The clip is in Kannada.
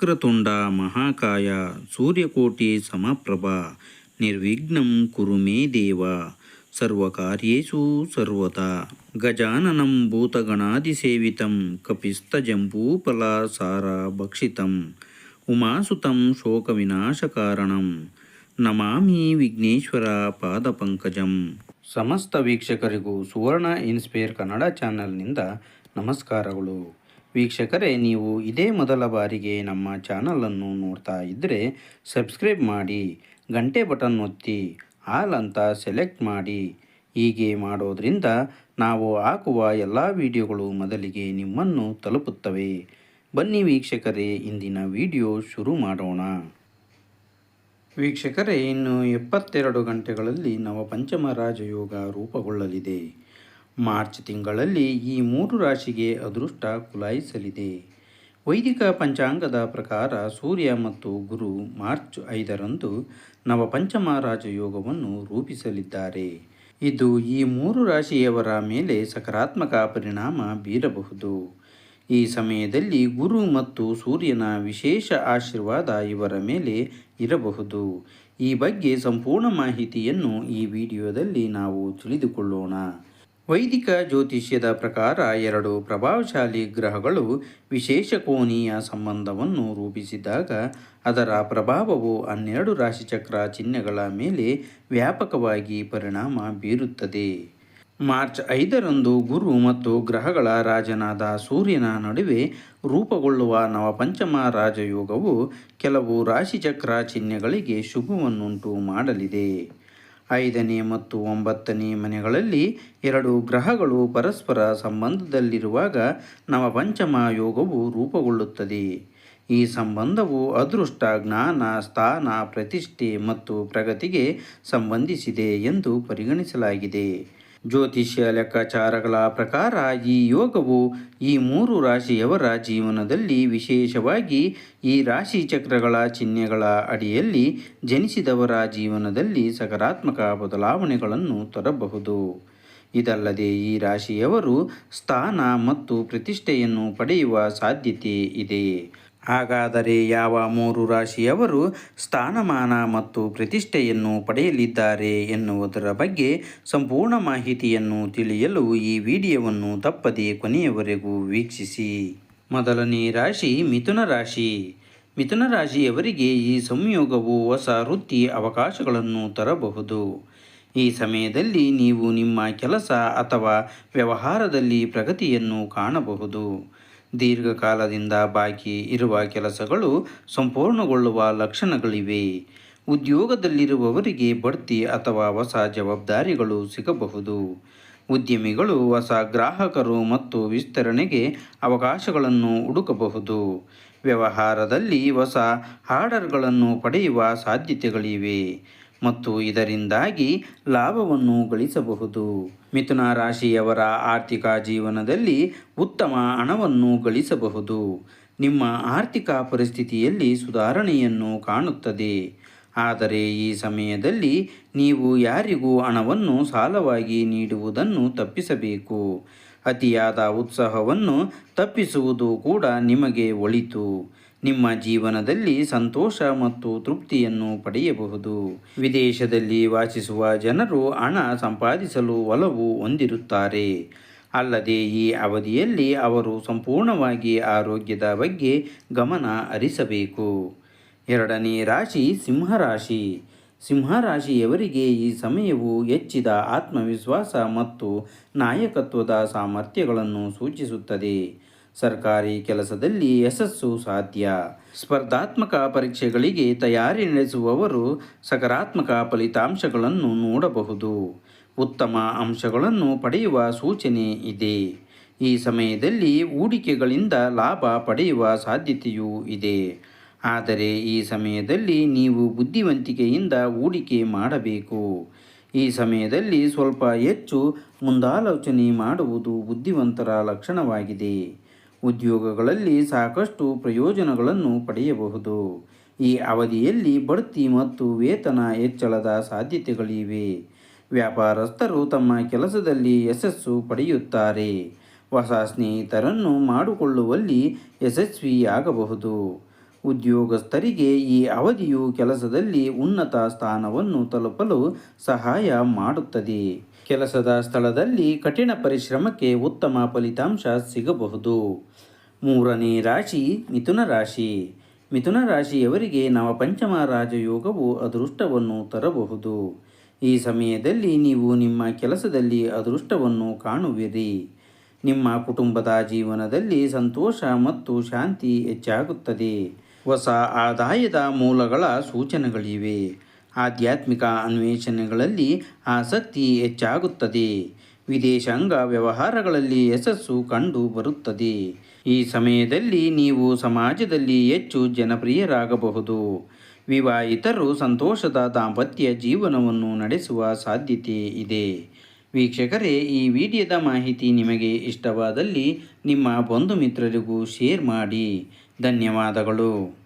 ವಕ್ರತುಂಡ ಮಹಾಕಾಯ ಸೂರ್ಯಕೋಟಿ ಸಮಪ್ರಭ ನಿರ್ವಿಘ್ನಂ ಕುರು ಮೇ ದೇವ ಸರ್ವಕಾರ್ಯೇಷು ಸರ್ವತಾ ಗಜಾನನಂ ಭೂತಗಣಾದಿಸೇವಿತಂ ಕಪಿಸ್ತಜಂಬೂಫಲಸಾರ ಭಕ್ಷಿತಂ ಉಮಾಸುತಂ ಶೋಕವಿನಾಶಕಾರಣಂ ನಮಾಮಿ ವಿಘ್ನೇಶ್ವರ ಪಾದಪಂಕಜಂ. ಸಮಸ್ತ ವೀಕ್ಷಕರಿಗೂ ಸುವರ್ಣ ಇನ್ಸ್ಪೈರ್ ಕನ್ನಡ ಚಾನಲ್ನಿಂದ ನಮಸ್ಕಾರಗಳು. ವೀಕ್ಷಕರೇ, ನೀವು ಇದೇ ಮೊದಲ ಬಾರಿಗೆ ನಮ್ಮ ಚಾನಲನ್ನು ನೋಡ್ತಾ ಇದ್ದರೆ ಸಬ್ಸ್ಕ್ರೈಬ್ ಮಾಡಿ, ಗಂಟೆ ಬಟನ್ ಒತ್ತಿ ಆಲ್ ಅಂತ ಸೆಲೆಕ್ಟ್ ಮಾಡಿ. ಹೀಗೆ ಮಾಡೋದ್ರಿಂದ ನಾವು ಹಾಕುವ ಎಲ್ಲ ವಿಡಿಯೋಗಳು ಮೊದಲಿಗೆ ನಿಮ್ಮನ್ನು ತಲುಪುತ್ತವೆ. ಬನ್ನಿ ವೀಕ್ಷಕರೇ, ಇಂದಿನ ವಿಡಿಯೋ ಶುರು ಮಾಡೋಣ. ವೀಕ್ಷಕರೇ, ಇನ್ನು 72 ಗಂಟೆಗಳಲ್ಲಿ ನವಪಂಚಮ ರಾಜಯೋಗ ರೂಪುಗೊಳ್ಳಲಿದೆ. ಮಾರ್ಚ್ ತಿಂಗಳಲ್ಲಿ ಈ 3 ರಾಶಿಗೆ ಅದೃಷ್ಟ ಕುಲಾಯಿಸಲಿದೆ. ವೈದಿಕ ಪಂಚಾಂಗದ ಪ್ರಕಾರ ಸೂರ್ಯ ಮತ್ತು ಗುರು ಮಾರ್ಚ್ 5ರಂದು ನವಪಂಚಮ ರಾಜಯೋಗವನ್ನು ರೂಪಿಸಲಿದ್ದಾರೆ. ಇದು ಈ 3 ರಾಶಿಯವರ ಮೇಲೆ ಸಕಾರಾತ್ಮಕ ಪರಿಣಾಮ ಬೀರಬಹುದು. ಈ ಸಮಯದಲ್ಲಿ ಗುರು ಮತ್ತು ಸೂರ್ಯನ ವಿಶೇಷ ಆಶೀರ್ವಾದ ಇವರ ಮೇಲೆ ಇರಬಹುದು. ಈ ಬಗ್ಗೆ ಸಂಪೂರ್ಣ ಮಾಹಿತಿಯನ್ನು ಈ ವಿಡಿಯೋದಲ್ಲಿ ನಾವು ತಿಳಿದುಕೊಳ್ಳೋಣ. ವೈದಿಕ ಜ್ಯೋತಿಷ್ಯದ ಪ್ರಕಾರ 2 ಪ್ರಭಾವಶಾಲಿ ಗ್ರಹಗಳು ವಿಶೇಷ ಕೋನೀಯ ಸಂಬಂಧವನ್ನು ರೂಪಿಸಿದಾಗ ಅದರ ಪ್ರಭಾವವು 12 ರಾಶಿಚಕ್ರ ಚಿಹ್ನೆಗಳ ಮೇಲೆ ವ್ಯಾಪಕವಾಗಿ ಪರಿಣಾಮ ಬೀರುತ್ತದೆ. ಮಾರ್ಚ್ 5ರಂದು ಗುರು ಮತ್ತು ಗ್ರಹಗಳ ರಾಜನಾದ ಸೂರ್ಯನ ನಡುವೆ ರೂಪುಗೊಳ್ಳುವ ನವಪಂಚಮ ರಾಜಯೋಗವು ಕೆಲವು ರಾಶಿಚಕ್ರ ಚಿಹ್ನೆಗಳಿಗೆ ಶುಭವನ್ನುಂಟು ಮಾಡಲಿದೆ. 5ನೇ ಮತ್ತು 9ನೇ ಮನೆಗಳಲ್ಲಿ 2 ಗ್ರಹಗಳು ಪರಸ್ಪರ ಸಂಬಂಧದಲ್ಲಿರುವಾಗ ನವಪಂಚಮ ಯೋಗವು ರೂಪುಗೊಳ್ಳುತ್ತದೆ. ಈ ಸಂಬಂಧವು ಅದೃಷ್ಟ, ಜ್ಞಾನ, ಸ್ಥಾನ, ಪ್ರತಿಷ್ಠೆ ಮತ್ತು ಪ್ರಗತಿಗೆ ಸಂಬಂಧಿಸಿದೆ ಎಂದು ಪರಿಗಣಿಸಲಾಗಿದೆ. ಜ್ಯೋತಿಷ್ಯ ಲೆಕ್ಕಾಚಾರಗಳ ಪ್ರಕಾರ ಈ ಯೋಗವು ಈ 3 ರಾಶಿಯವರ ಜೀವನದಲ್ಲಿ, ವಿಶೇಷವಾಗಿ ಈ ರಾಶಿ ಚಕ್ರಗಳ ಚಿಹ್ನೆಗಳ ಅಡಿಯಲ್ಲಿ ಜನಿಸಿದವರ ಜೀವನದಲ್ಲಿ ಸಕಾರಾತ್ಮಕ ಬದಲಾವಣೆಗಳನ್ನು ತರಬಹುದು. ಇದಲ್ಲದೆ ಈ ರಾಶಿಯವರು ಸ್ಥಾನ ಮತ್ತು ಪ್ರತಿಷ್ಠೆಯನ್ನು ಪಡೆಯುವ ಸಾಧ್ಯತೆ ಇದೆ. ಹಾಗಾದರೆ ಯಾವ 3 ರಾಶಿಯವರು ಸ್ಥಾನಮಾನ ಮತ್ತು ಪ್ರತಿಷ್ಠೆಯನ್ನು ಪಡೆಯಲಿದ್ದಾರೆ ಎನ್ನುವುದರ ಬಗ್ಗೆ ಸಂಪೂರ್ಣ ಮಾಹಿತಿಯನ್ನು ತಿಳಿಯಲು ಈ ವಿಡಿಯೋವನ್ನು ತಪ್ಪದೇ ಕೊನೆಯವರೆಗೂ ವೀಕ್ಷಿಸಿ. ಮೊದಲನೇ ರಾಶಿ ಮಿಥುನ ರಾಶಿ. ಮಿಥುನ ರಾಶಿಯವರಿಗೆ ಈ ಸಂಯೋಗವು ಹೊಸ ವೃತ್ತಿ ಅವಕಾಶಗಳನ್ನು ತರಬಹುದು. ಈ ಸಮಯದಲ್ಲಿ ನೀವು ನಿಮ್ಮ ಕೆಲಸ ಅಥವಾ ವ್ಯವಹಾರದಲ್ಲಿ ಪ್ರಗತಿಯನ್ನು ಕಾಣಬಹುದು. ದೀರ್ಘಕಾಲದಿಂದ ಬಾಕಿ ಇರುವ ಕೆಲಸಗಳು ಸಂಪೂರ್ಣಗೊಳ್ಳುವ ಲಕ್ಷಣಗಳಿವೆ. ಉದ್ಯೋಗದಲ್ಲಿರುವವರಿಗೆ ಬಡ್ತಿ ಅಥವಾ ಹೊಸ ಜವಾಬ್ದಾರಿಗಳು ಸಿಗಬಹುದು. ಉದ್ಯಮಿಗಳು ಹೊಸ ಗ್ರಾಹಕರು ಮತ್ತು ವಿಸ್ತರಣೆಗೆ ಅವಕಾಶಗಳನ್ನು ಹುಡುಕಬಹುದು. ವ್ಯವಹಾರದಲ್ಲಿ ಹೊಸ ಆರ್ಡರ್ಗಳನ್ನು ಪಡೆಯುವ ಸಾಧ್ಯತೆಗಳಿವೆ ಮತ್ತು ಇದರಿಂದಾಗಿ ಲಾಭವನ್ನು ಗಳಿಸಬಹುದು. ಮಿಥುನ ರಾಶಿಯವರ ಆರ್ಥಿಕ ಜೀವನದಲ್ಲಿ ಉತ್ತಮ ಹಣವನ್ನು ಗಳಿಸಬಹುದು. ನಿಮ್ಮ ಆರ್ಥಿಕ ಪರಿಸ್ಥಿತಿಯಲ್ಲಿ ಸುಧಾರಣೆಯನ್ನು ಕಾಣುತ್ತದೆ. ಆದರೆ ಈ ಸಮಯದಲ್ಲಿ ನೀವು ಯಾರಿಗೂ ಹಣವನ್ನು ಸಾಲವಾಗಿ ನೀಡುವುದನ್ನು ತಪ್ಪಿಸಬೇಕು. ಅತಿಯಾದ ಉತ್ಸಾಹವನ್ನು ತಪ್ಪಿಸುವುದು ಕೂಡ ನಿಮಗೆ ಒಳಿತು. ನಿಮ್ಮ ಜೀವನದಲ್ಲಿ ಸಂತೋಷ ಮತ್ತು ತೃಪ್ತಿಯನ್ನು ಪಡೆಯಬಹುದು. ವಿದೇಶದಲ್ಲಿ ವಾಸಿಸುವ ಜನರು ಹಣ ಸಂಪಾದಿಸಲು ಒಲವು ಹೊಂದಿರುತ್ತಾರೆ. ಅಲ್ಲದೆ ಈ ಅವಧಿಯಲ್ಲಿ ಅವರು ಸಂಪೂರ್ಣವಾಗಿ ಆರೋಗ್ಯದ ಬಗ್ಗೆ ಗಮನ ಹರಿಸಬೇಕು. 2ನೇ ರಾಶಿ ಸಿಂಹರಾಶಿ. ಸಿಂಹರಾಶಿಯವರಿಗೆ ಈ ಸಮಯವು ಹೆಚ್ಚಿದ ಆತ್ಮವಿಶ್ವಾಸ ಮತ್ತು ನಾಯಕತ್ವದ ಸಾಮರ್ಥ್ಯಗಳನ್ನು ಸೂಚಿಸುತ್ತದೆ. ಸರ್ಕಾರಿ ಕೆಲಸದಲ್ಲಿ ಯಶಸ್ಸು ಸಾಧ್ಯ. ಸ್ಪರ್ಧಾತ್ಮಕ ಪರೀಕ್ಷೆಗಳಿಗೆ ತಯಾರಿ ನಡೆಸುವವರು ಸಕಾರಾತ್ಮಕ ಫಲಿತಾಂಶಗಳನ್ನು ನೋಡಬಹುದು. ಉತ್ತಮ ಅಂಶಗಳನ್ನು ಪಡೆಯುವ ಸೂಚನೆ ಇದೆ. ಈ ಸಮಯದಲ್ಲಿ ಹೂಡಿಕೆಗಳಿಂದ ಲಾಭ ಪಡೆಯುವ ಸಾಧ್ಯತೆಯೂ ಇದೆ. ಆದರೆ ಈ ಸಮಯದಲ್ಲಿ ನೀವು ಬುದ್ಧಿವಂತಿಕೆಯಿಂದ ಹೂಡಿಕೆ ಮಾಡಬೇಕು. ಈ ಸಮಯದಲ್ಲಿ ಸ್ವಲ್ಪ ಹೆಚ್ಚು ಮುಂದಾಲೋಚನೆ ಮಾಡುವುದು ಬುದ್ಧಿವಂತರ ಲಕ್ಷಣವಾಗಿದೆ. ಉದ್ಯೋಗಗಳಲ್ಲಿ ಸಾಕಷ್ಟು ಪ್ರಯೋಜನಗಳನ್ನು ಪಡೆಯಬಹುದು. ಈ ಅವಧಿಯಲ್ಲಿ ಬಡ್ತಿ ಮತ್ತು ವೇತನ ಹೆಚ್ಚಳದ ಸಾಧ್ಯತೆಗಳಿವೆ. ವ್ಯಾಪಾರಸ್ಥರು ತಮ್ಮ ಕೆಲಸದಲ್ಲಿ ಯಶಸ್ಸು ಪಡೆಯುತ್ತಾರೆ. ಹೊಸ ಸ್ನೇಹಿತರನ್ನು ಮಾಡಿಕೊಳ್ಳುವಲ್ಲಿ ಯಶಸ್ವಿಯಾಗಬಹುದು. ಉದ್ಯೋಗಸ್ಥರಿಗೆ ಈ ಅವಧಿಯು ಕೆಲಸದಲ್ಲಿ ಉನ್ನತ ಸ್ಥಾನವನ್ನು ತಲುಪಲು ಸಹಾಯ ಮಾಡುತ್ತದೆ. ಕೆಲಸದ ಸ್ಥಳದಲ್ಲಿ ಕಠಿಣ ಪರಿಶ್ರಮಕ್ಕೆ ಉತ್ತಮ ಫಲಿತಾಂಶ ಸಿಗಬಹುದು. ಮೂರನೇ ರಾಶಿ ಮಿಥುನ ರಾಶಿ. ಮಿಥುನ ರಾಶಿಯವರಿಗೆ ನವಪಂಚಮ ರಾಜಯೋಗವು ಅದೃಷ್ಟವನ್ನು ತರಬಹುದು. ಈ ಸಮಯದಲ್ಲಿ ನೀವು ನಿಮ್ಮ ಕೆಲಸದಲ್ಲಿ ಅದೃಷ್ಟವನ್ನು ಕಾಣುವಿರಿ. ನಿಮ್ಮ ಕುಟುಂಬದ ಜೀವನದಲ್ಲಿ ಸಂತೋಷ ಮತ್ತು ಶಾಂತಿ ಹೆಚ್ಚಾಗುತ್ತದೆ. ಹೊಸ ಆದಾಯದ ಮೂಲಗಳ ಸೂಚನೆಗಳಿವೆ. ಆಧ್ಯಾತ್ಮಿಕ ಅನ್ವೇಷಣೆಗಳಲ್ಲಿ ಆಸಕ್ತಿ ಹೆಚ್ಚಾಗುತ್ತದೆ. ವಿದೇಶಾಂಗ ವ್ಯವಹಾರಗಳಲ್ಲಿ ಯಶಸ್ಸು ಕಂಡು ಬರುತ್ತದೆ. ಈ ಸಮಯದಲ್ಲಿ ನೀವು ಸಮಾಜದಲ್ಲಿ ಹೆಚ್ಚು ಜನಪ್ರಿಯರಾಗಬಹುದು. ವಿವಾಹಿತರು ಸಂತೋಷದ ದಾಂಪತ್ಯ ಜೀವನವನ್ನು ನಡೆಸುವ ಸಾಧ್ಯತೆ ಇದೆ. ವೀಕ್ಷಕರೇ, ಈ ವಿಡಿಯೋದ ಮಾಹಿತಿ ನಿಮಗೆ ಇಷ್ಟವಾದಲ್ಲಿ ನಿಮ್ಮ ಬಂಧು ಮಿತ್ರರಿಗೂ ಶೇರ್ ಮಾಡಿ. ಧನ್ಯವಾದಗಳು.